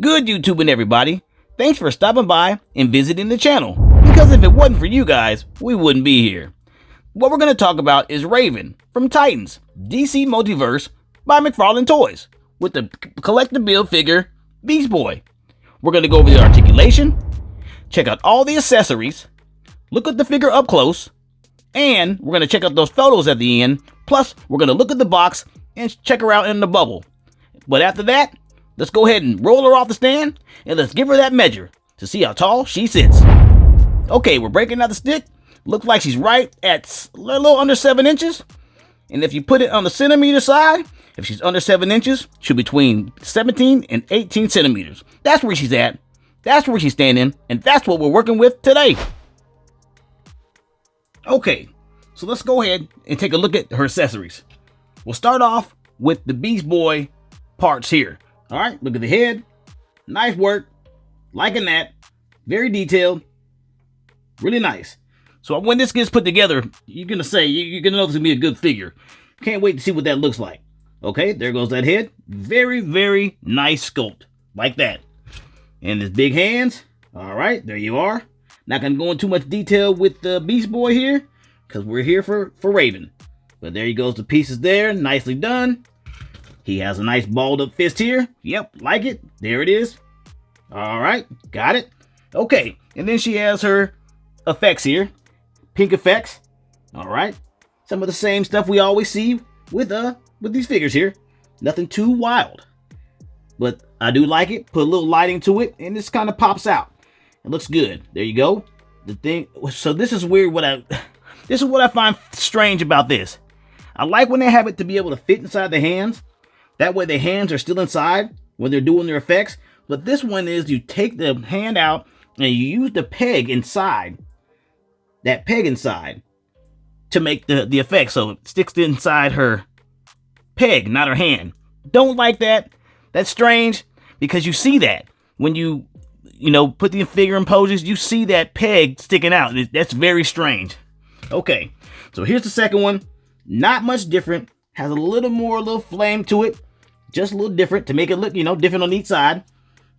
good, YouTube and everybody? Thanks for stopping by and visiting the channel, because if it wasn't for you guys, we wouldn't be here. What we're going to talk about is Raven from Titans, DC Multiverse by McFarlane Toys, with the collectible figure Beast Boy. We're going to go over the articulation, check out all the accessories, look at the figure up close, and we're going to check out those photos at the end. Plus, we're going to look at the box and check her out in the bubble. But after that, let's go ahead and roll her off the stand, and let's give her that measure to see how tall she sits. Okay, we're breaking out the stick. Looks like she's right at a little under 7 inches. And if you put it on the centimeter side, if she's under 7 inches, she'll be between 17 and 18 centimeters. That's where she's at. That's where she's standing. And that's what we're working with today. Okay, so let's go ahead and take a look at her accessories. We'll start off with the Beast Boy parts here. All right, look at the head. Nice work. Liking that. Very detailed. Really nice. So when this gets put together, you're going to know this is going to be a good figure. Can't wait to see what that looks like. Okay, there goes that head. Very, very nice sculpt. Like that. And his big hands. All right, there you are. Not going to go into too much detail with the Beast Boy here, because we're here for Raven. But there he goes, the pieces there. Nicely done. He has a nice balled up fist here. Yep, like it. There it is. All right, got it. Okay, and then she has her effects here. Pink effects. All right. Some of the same stuff we always see with these figures here. Nothing too wild. But I do like it. Put a little lighting to it, and this kind of pops out. It looks good. There you go. The thing. So this is weird. This is what I find strange about this. I like when they have it to be able to fit inside the hands. That way the hands are still inside when they're doing their effects. But this one is you take the hand out and you use the peg inside. That peg inside to make the effect. So it sticks inside her peg, not her hand. Don't like that. That's strange because you see that when you put the figure in poses, you see that peg sticking out. That's very strange. Okay, so here's the second one. Not much different. Has a little flame to it. Just a little different to make it look, different on each side.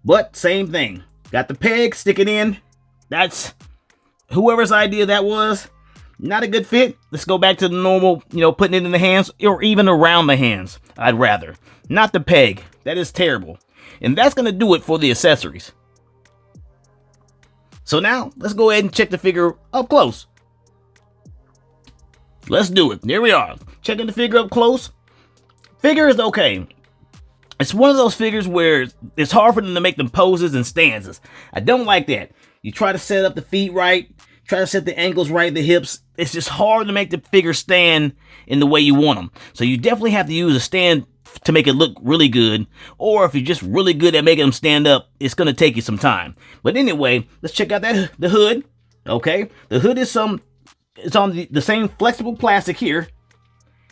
But same thing. Got the peg sticking in. That's whoever's idea that was. Not a good fit. Let's go back to the normal, putting it in the hands or even around the hands. I'd rather. Not the peg. That is terrible. And that's going to do it for the accessories. So now, let's go ahead and check the figure up close. Let's do it. There we are. Checking the figure up close. Figure is okay. It's one of those figures where it's hard for them to make them poses and stances. I don't like that. You try to set up the feet right, try to set the ankles right, the hips. It's just hard to make the figure stand in the way you want them. So you definitely have to use a stand to make it look really good. Or if you're just really good at making them stand up, it's going to take you some time. But anyway, let's check out the hood. Okay, the hood is it's on the same flexible plastic here.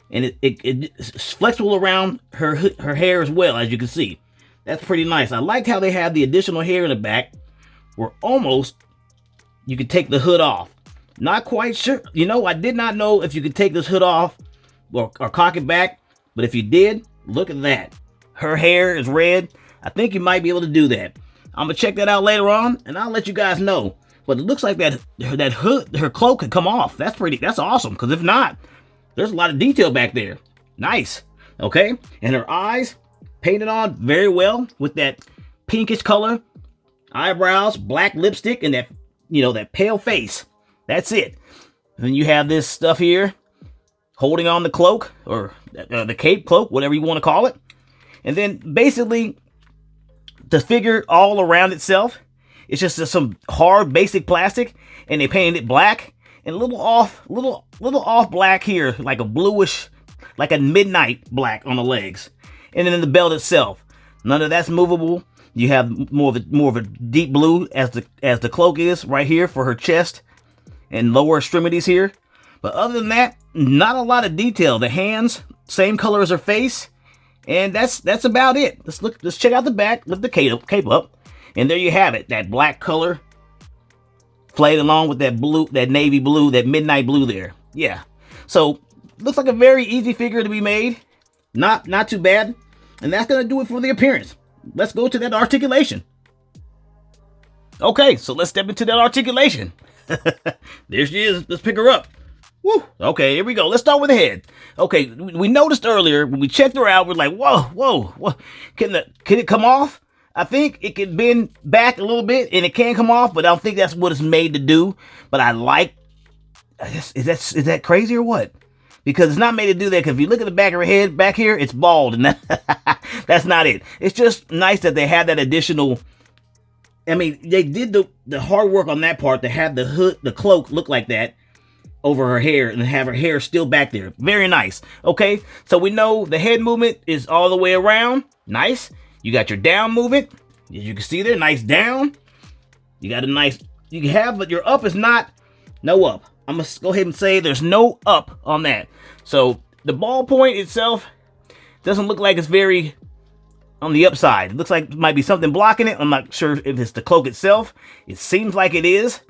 And it's flexible around her hair as well, as you can see. That's pretty nice. I like how they have the additional hair in the back where almost you could take the hood off. Not quite sure. I did not know if you could take this hood off or cock it back. But if you did, look at that. Her hair is red. I think you might be able to do that. I'm going to check that out later on, and I'll let you guys know. But it looks like that hood, her cloak could come off. That's awesome, because if not, there's a lot of detail back there. Nice. Okay. And her eyes painted on very well with that pinkish color. Eyebrows, black lipstick, and that pale face. That's it. And then you have this stuff here holding on the cloak or the cape, cloak, whatever you want to call it. And then basically the figure all around itself, it's just some hard basic plastic, and they painted it black. And a little off black here, like a bluish, like a midnight black on the legs. And then the belt itself. None of that's movable. You have more of a deep blue as the cloak is right here for her chest and lower extremities here. But other than that, not a lot of detail. The hands, same color as her face. And that's about it. Let's check out the back. Lift the cape up. And there you have it. That black color played along with that blue, that navy blue, that midnight blue there. Yeah. So looks like a very easy figure to be made. Not too bad. And that's going to do it for the appearance. let's go to that articulation. Okay, so let's step into that articulation. There she is. Let's pick her up. Woo. Okay, here we go. Let's start with the head. Okay, we noticed earlier when we checked her out, we're like, whoa. Can it come off? I think it can bend back a little bit, and it can come off, but I don't think that's what it's made to do. But I like. Is that crazy or what? Because it's not made to do that. Because if you look at the back of her head, back here, it's bald, and that's not it. It's just nice that they have that additional. I mean, they did the hard work on that part to have the hood, the cloak look like that over her hair and have her hair still back there. Very nice. Okay, so we know the head movement is all the way around. Nice. You got your down movement. As you can see there, nice down. You got a nice, you can have, but your up is not, no up. I'm going to go ahead and say there's no up on that. So the ball point itself doesn't look like it's very on the upside. It looks like it might be something blocking it. I'm not sure if it's the cloak itself. It seems like it is.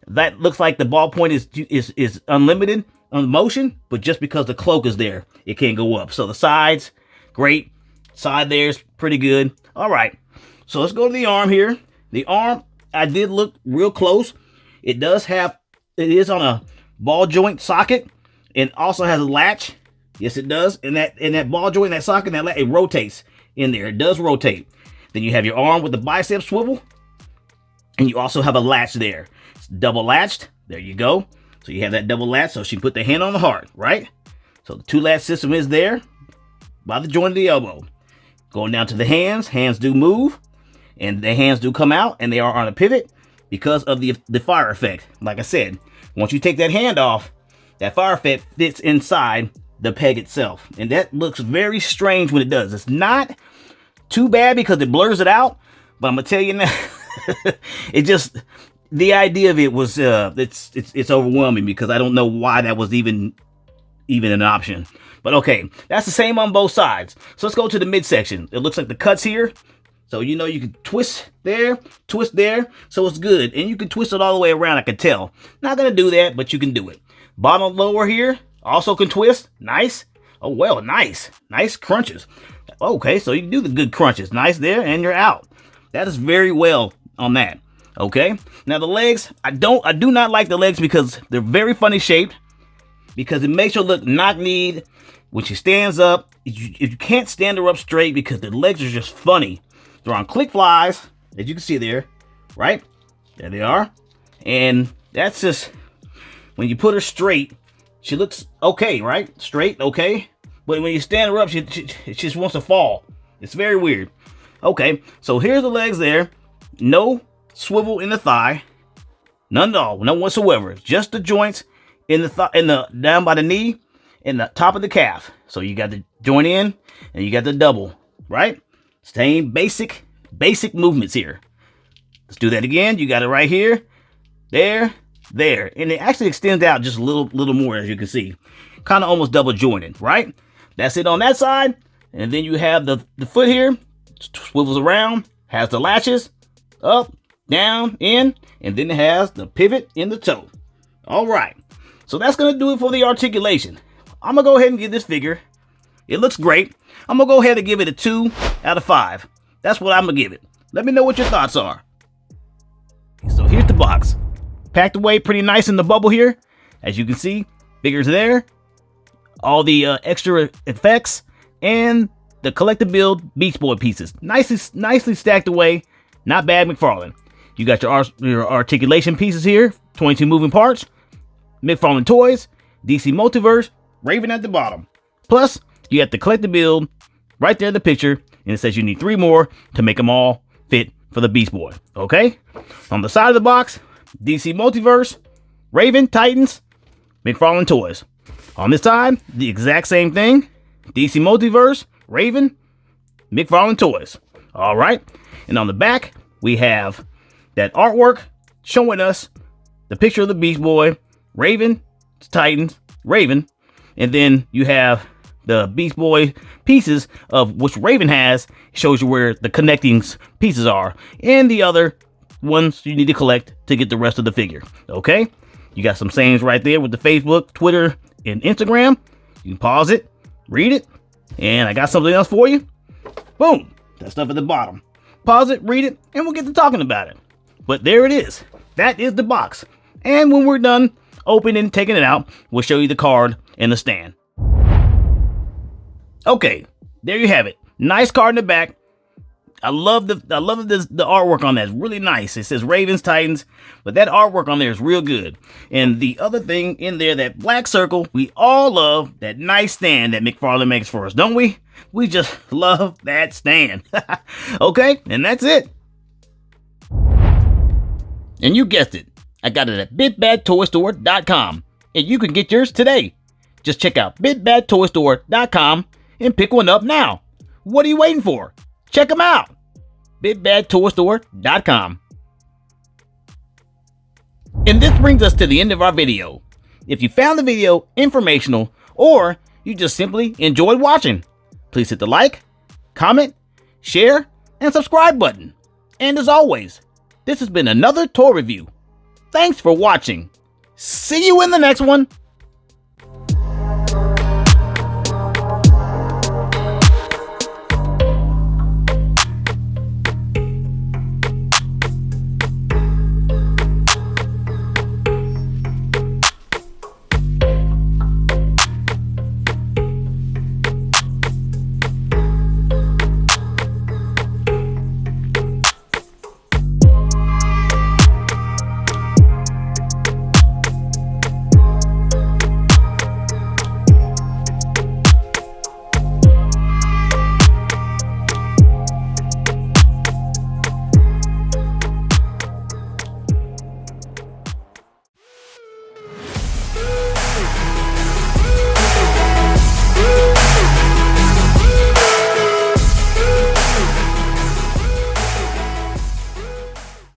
That looks like the ball point is unlimited on motion, but just because the cloak is there, it can't go up. So the sides, great. Side there's pretty good. All right. So let's go to the arm here. The arm, I did look real close. It is on a ball joint socket and also has a latch. Yes, it does. And that ball joint, that socket, it rotates in there. It does rotate. Then you have your arm with the bicep swivel. And you also have a latch there. It's double latched. There you go. So you have that double latch. So she put the hand on the heart, right? So the two latch system is there by the joint of the elbow. Going down to the hands. Hands do move. And the hands do come out. And they are on a pivot because of the fire effect. Like I said, once you take that hand off, that fire effect fits inside the peg itself. And that looks very strange when it does. It's not too bad because it blurs it out. But I'm going to tell you now, it just, the idea of it was, it's overwhelming because I don't know why that was even an option. But okay, that's the same on both sides. So let's go to the midsection. It looks like the cuts here. So, you know, you can twist there, so it's good. And you can twist it all the way around, I can tell. Not going to do that, but you can do it. Bottom lower here, also can twist. Nice. Oh, well, nice. Nice crunches. Okay, so you can do the good crunches. Nice there, and you're out. That is very well on that. Okay. Now, the legs, I do not like the legs because they're very funny shaped. Because it makes her look knock-kneed when she stands up. If you can't stand her up straight because the legs are just funny. They're on click flies, as you can see there, right? There they are. And that's just, when you put her straight, she looks okay, right? Straight, okay. But when you stand her up, she just wants to fall. It's very weird. Okay, so here's the legs there. No swivel in the thigh. None at all, none whatsoever. Just the joints in the down by the knee and the top of the calf. So you got the joint in and you got the double, right? Same basic movements here. Let's do that again. You got it right here, there, and it actually extends out just a little more, as you can see, kind of almost double jointed, right? That's it on that side, and then you have the foot here, swivels around, has the latches, up, down, in, and then it has the pivot in the toe. All right, so that's gonna do it for the articulation. I'm gonna go ahead and give this figure. It looks great. I'm going to go ahead and give it a 2 out of 5. That's what I'm going to give it. Let me know what your thoughts are. So here's the box. Packed away pretty nice in the bubble here. As you can see, figures there. All the extra effects. And the collector build Beach Boy pieces. Nicely stacked away. Not bad, McFarlane. You got your articulation pieces here. 22 moving parts. McFarlane toys. DC Multiverse. Raven at the bottom. Plus, you got the collector build right there in the picture, and it says you need 3 more to make them all fit for the Beast Boy. Okay? On the side of the box, DC Multiverse, Raven, Titans, McFarlane Toys. On this side, the exact same thing. DC Multiverse, Raven, McFarlane Toys. All right? And on the back, we have that artwork showing us the picture of the Beast Boy, Raven, Titans, Raven, and then you have the Beast Boy pieces of which Raven has. Shows you where the connecting pieces are, and the other ones you need to collect to get the rest of the figure. Okay, you got some sayings right there with the Facebook, Twitter, and Instagram. You can pause it, read it, and I got something else for you. Boom, That stuff at the bottom. Pause it, read it, and we'll get to talking about it. But there it is. That is the box. And when we're done opening and taking it out, we'll show you the card and the stand. Okay, there you have it. Nice card in the back. I love the artwork on that. It's really nice. It says Ravens, Titans, but that artwork on there is real good. And the other thing in there, that black circle, we all love that nice stand that McFarlane makes for us, don't we? We just love that stand. Okay, and that's it. And you guessed it. I got it at BigBadToyStore.com, and you can get yours today. Just check out BigBadToyStore.com and pick one up now. What are you waiting for? Check them out. BigBadToyStore.com. And this brings us to the end of our video. If you found the video informational or you just simply enjoyed watching, please hit the like, comment, share, and subscribe button. And as always, this has been another toy review. Thanks for watching. See you in the next one.